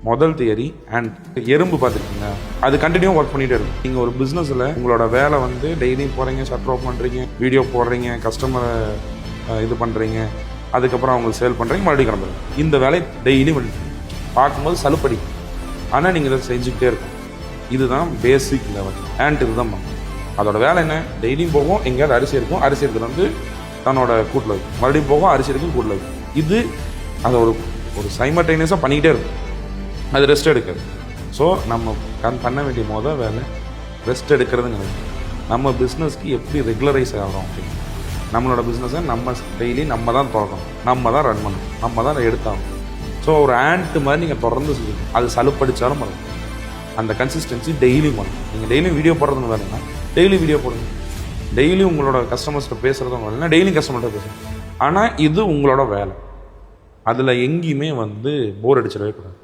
முதல் theory. And எறும்பு பார்த்துருக்கீங்க, அது கண்டினியூ ஒர்க் பண்ணிகிட்டே இருக்கும். நீங்கள் ஒரு பிஸ்னஸில் உங்களோட வேலை வந்து டெய்லியும் போகிறீங்க, ஷட்டர் ஓப்பன் பண்ணுறீங்க, வீடியோ போடுறீங்க, கஸ்டமரை இது பண்ணுறீங்க, அதுக்கப்புறம் அவங்களுக்கு சேல் பண்ணுறீங்க, மறுபடியும் கிளம்புறீங்க. இந்த வேலையை டெய்லியும் பண்ணிட்டு பார்க்கும்போது சலுப்படி, ஆனால் நீங்கள் இதை செஞ்சுக்கிட்டே இருக்கும். இதுதான் பேசிக் லெவல். அண்ட் இதுதான் அதோட வேலை என்ன? டெய்லியும் போகும், எங்கேயாவது அரிசி இருக்கும், அரிசி இருக்கிறது வந்து தன்னோட கூட்டில் இருக்கும், மறுபடியும் போகும், அரிசி இருக்கும், கூட்டில் இருக்கும். இது அதை ஒரு சைமல்டேனியஸாக பண்ணிக்கிட்டே இருக்கும். அது ரெஸ்ட் எடுக்காது. ஸோ நம்ம பண்ண வேண்டிய வேலை ரெஸ்ட் எடுக்கிறதுங்கிறது. நம்ம பிஸ்னஸ்க்கு எப்படி ரெகுலரைஸ் ஆகிறோம் அப்படின்னு, நம்மளோட பிஸ்னஸை நம்ம டெய்லி நம்ம தான் திறக்கணும், நம்ம தான் ரன் பண்ணணும், நம்ம தான் எடுத்தாகணும். ஸோ ஒரு ஆண்ட் மாதிரி நீங்கள் தொடர்ந்து செய்யணும். அது சலுப்படித்தாலும் பண்ணணும். அந்த கன்சிஸ்டன்சி டெய்லியும் பண்ணணும். நீங்கள் டெய்லியும் வீடியோ போடுறதுன்னு வேலைன்னா டெய்லி வீடியோ போடுங்க, டெய்லி உங்களோட கஸ்டமர்ஸ்கிட்ட பேசுகிறதும் வேலைன்னா டெய்லியும் கஸ்டமர்கிட்ட பேசுங்க. ஆனால் இது உங்களோட வேலை. அதில் எங்கேயுமே போர் அடிச்சிடவே கூடாது.